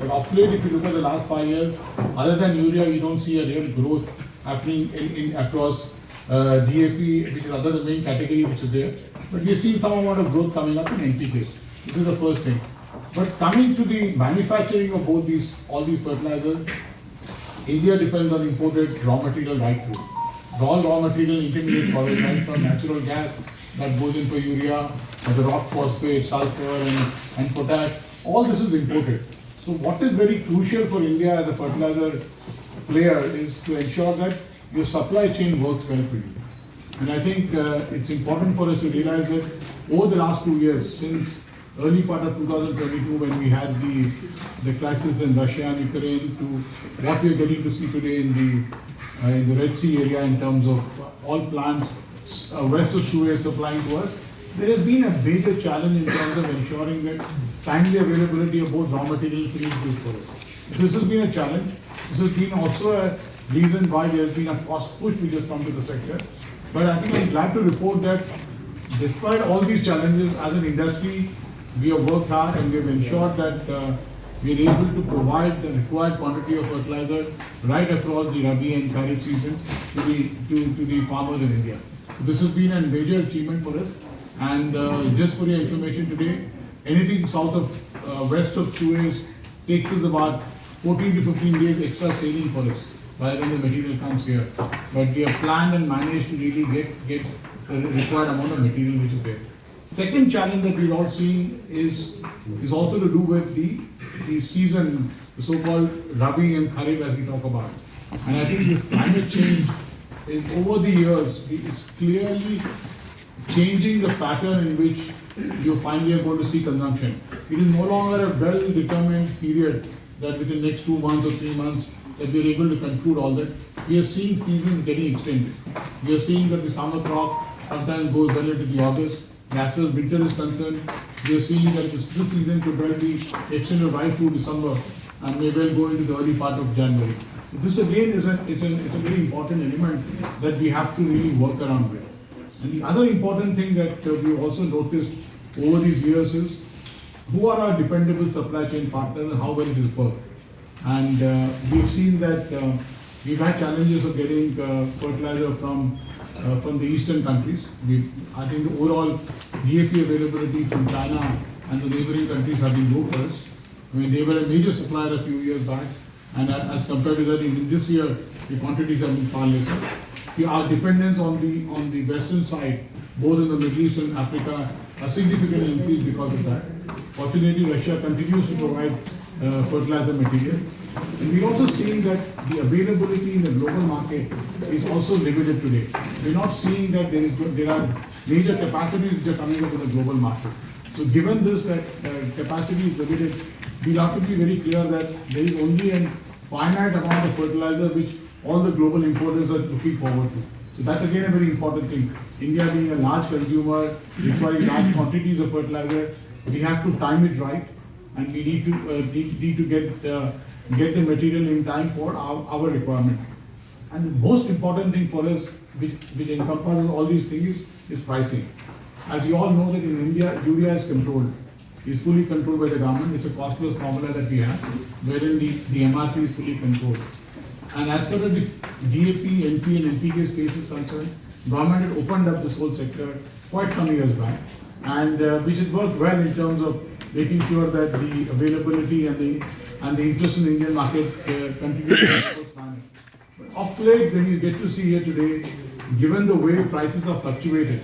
But of late, if you look at the last 5 years, other than urea, you don't see a real growth happening in across DAP, which is other the main category which is there. But we're seeing some amount of growth coming up in NPK. This is the first thing. But coming to the manufacturing of all these fertilizers, India depends on imported raw material right through. All raw material, intermediate products, right from natural gas that goes in for urea, or the rock phosphate, sulfur and potash, all this is imported. So what is very crucial for India as a fertilizer player is to ensure that your supply chain works well for you. And I think it's important for us to realize that over the last 2 years, since early part of 2022 when we had the crisis in Russia and Ukraine to what we are getting to see today in the Red Sea area in terms of all plants west of Suez supplying to us, there has been a major challenge in terms of ensuring that timely availability of both raw material and finished goods for us. This has been a challenge. This has been also a reason why there has been a cost push which has come to the sector. But I think I'm glad to report that despite all these challenges, as an industry, we have worked hard and we have ensured that we are able to provide the required quantity of fertilizer right across the Rabi and Kharif season to the farmers in India. So this has been a major achievement for us. And just for your information today, anything south of west of Suez takes us about 14 to 15 days extra sailing for us by when the material comes here. But we have planned and managed to really get the required amount of material which is there. Second challenge that we're all seeing is also to do with the season, the so-called Rabi and Kharif as we talk about. And I think this climate change is over the years, it's clearly changing the pattern in which you finally are going to see consumption. It is no longer a well-determined period that within the next 2 months or 3 months that we are able to conclude all that. We are seeing seasons getting extended. We are seeing that the summer crop sometimes goes well into the August. As far as winter is concerned, we are seeing that this season could well be extended right through December and may well go into the early part of January. So this again is a very important element that we have to really work around with. And the other important thing that we also noticed over these years is who are our dependable supply chain partners and how well it is worked. And we've seen that we've had challenges of getting fertilizer from the eastern countries. I think the overall DAP availability from China and the neighboring countries have been low for us. I mean, they were a major supplier a few years back, and as compared to that, in this year, the quantities have been far lesser. Our dependence on the western side, both in the Middle East and Africa, has significantly increased because of that. Fortunately, Russia continues to provide fertilizer material. And we're also seeing that the availability in the global market is also limited today. We're not seeing that there are major capacities which are coming up in the global market. So given this, that capacity is limited, we have to be very clear that there is only a finite amount of fertilizer which all the global importers are looking forward to. So that's again a very important thing. India being a large consumer, requiring large quantities of fertilizer, we have to time it right, and we need to get the material in time for our requirement. And the most important thing for us, which encompasses all these things, is pricing. As you all know that in India, urea is controlled. Is fully controlled by the government. It's a cost-plus formula that we have, wherein the MRP is fully controlled. And as far as the DAP, NP and NPK space is concerned, government had opened up this whole sector quite some years back, and which has worked well in terms of making sure that the availability and the interest in the Indian market continues to manage. But of late, when you get to see here today, given the way prices have fluctuated,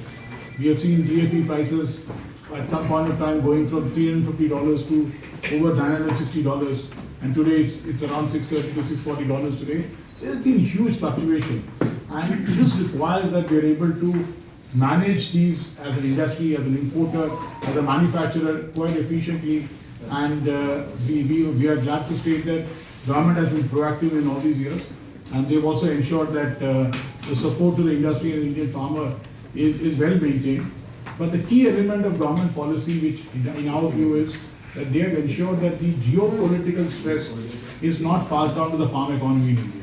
we have seen DAP prices at some point of time going from $350 to over $960, and today it's around $630 to $640 today. There's been huge fluctuation, and this requires that we are able to manage these as an industry, as an importer, as a manufacturer quite efficiently. And we are glad to state that government has been proactive in all these years, and they've also ensured that the support to the industry and the Indian farmer is well maintained. But the key element of government policy, which in our view is that they have ensured that the geopolitical stress is not passed on to the farm economy in India.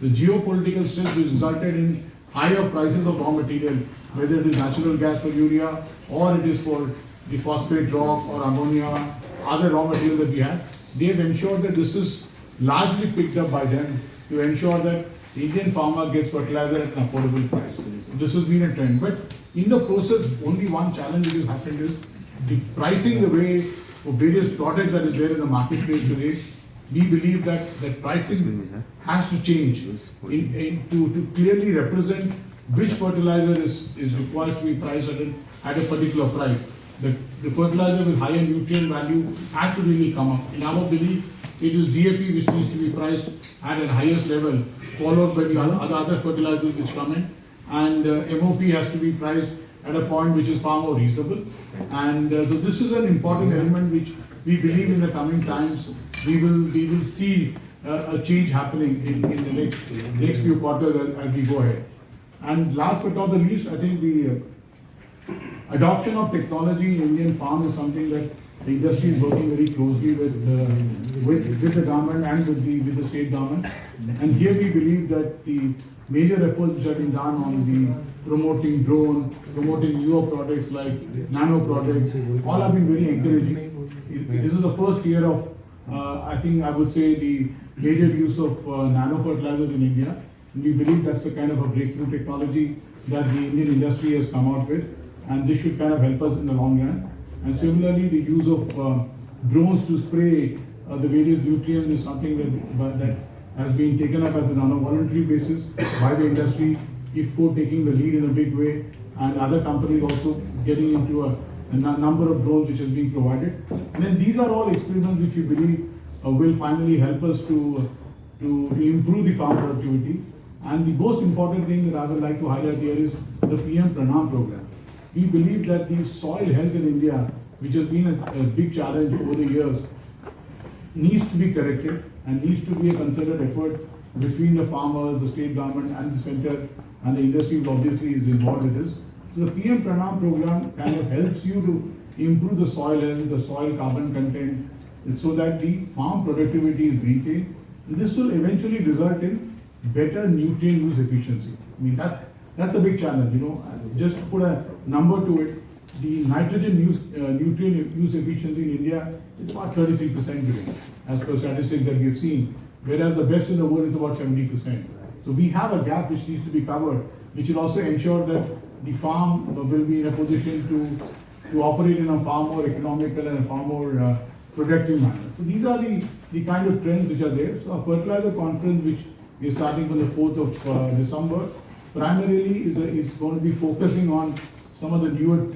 The geopolitical stress which resulted in higher prices of raw material, whether it is natural gas for urea or it is for the phosphate rock or ammonia, other raw material that we have, they have ensured that this is largely picked up by them to ensure that the Indian farmer gets fertilizer at an affordable price. This has been a trend. But in the process, only one challenge that has happened is the pricing the way for various products that is there in the marketplace today. We believe that pricing has to change to clearly represent which fertilizer is required to be priced at a particular price. The fertilizer with higher nutrient value has to really come up. In our belief, it is DAP which needs to be priced at the highest level, followed by the other fertilizers which come in, and MOP has to be priced at a point which is far more reasonable. And so this is an important element which we believe in the coming times we will see a change happening in the next few quarters as we go ahead. And last but not the least, I think the adoption of technology in Indian farm is something that the industry is working very closely with the government and with the state government. And here we believe that the major efforts which have been done on the promoting drone, promoting newer products like nano products, all have been very encouraging. This is the first year of, I think I would say, the major use of nano fertilizers in India. And we believe that's the kind of a breakthrough technology that the Indian industry has come out with, and this should kind of help us in the long run. And similarly, the use of drones to spray the various nutrients is something that has been taken up on a voluntary basis by the industry, IFCO taking the lead in a big way, and other companies also getting into a number of drones which is being provided. And then these are all experiments which we believe will finally help us to improve the farm productivity. And the most important thing that I would like to highlight here is the PM Pranam program. We believe that the soil health in India, which has been a big challenge over the years, needs to be corrected and needs to be a concerted effort between the farmers, the state government and the center, and the industry obviously is involved with this. So the PM Pranam program kind of helps you to improve the soil health, the soil carbon content, so that the farm productivity is maintained. And this will eventually result in better nutrient use efficiency. I mean, that's a big challenge, Just to put a number to it, the nitrogen nutrient use efficiency in India is about 33% today, as per statistics that we've seen, whereas the best in the world is about 70%. So we have a gap which needs to be covered, which will also ensure that the farm will be in a position to operate in a far more economical and a far more productive manner. So these are the kind of trends which are there. So a fertilizer conference which we are starting from the 4th of December, primarily is going to be focusing on some of the newer,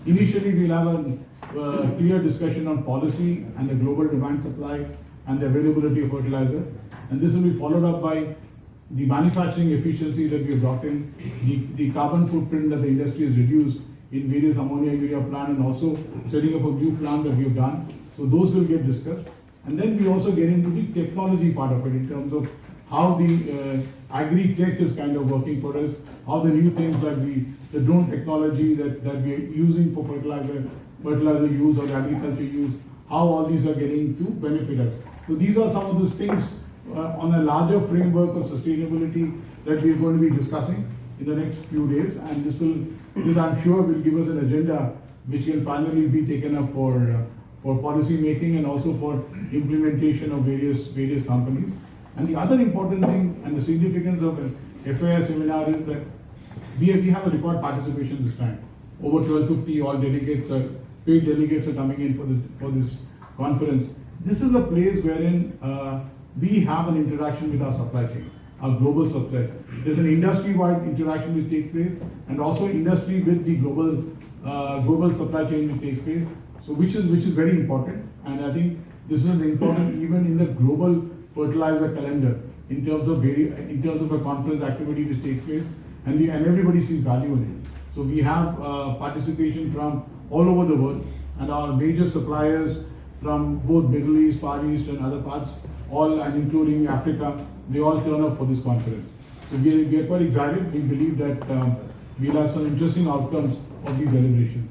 initially we'll have a clear discussion on policy and the global demand supply and the availability of fertilizer. And this will be followed up by the manufacturing efficiency that we have brought in, the carbon footprint that the industry has reduced in various ammonia urea plant, and also setting up a new plant that we have done. So those will get discussed. And then we also get into the technology part of it in terms of how the agri-tech is kind of working for us, how the new things like the drone technology that we are using for fertilizer use or agriculture use, how all these are getting to benefit us. So these are some of those things on a larger framework of sustainability that we are going to be discussing in the next few days, and this I'm sure will give us an agenda which will finally be taken up for policy making and also for implementation of various companies. And the other important thing and the significance of an FAI seminar is that we have a record participation this time. Over 1250 all delegates, paid delegates are coming in for this conference. This is a place wherein we have an interaction with our supply chain, our global supply. There's an industry-wide interaction which takes place, and also industry with the global supply chain which takes place. So which is very important, and I think this is important even in the global fertilizer calendar in terms of a conference activity which takes place, and everybody sees value in it. So we have participation from all over the world, and our major suppliers from both Middle East, Far East, and other parts, all and including Africa, they all turn up for this conference. So we are quite excited. We believe that we'll have some interesting outcomes of these deliberations.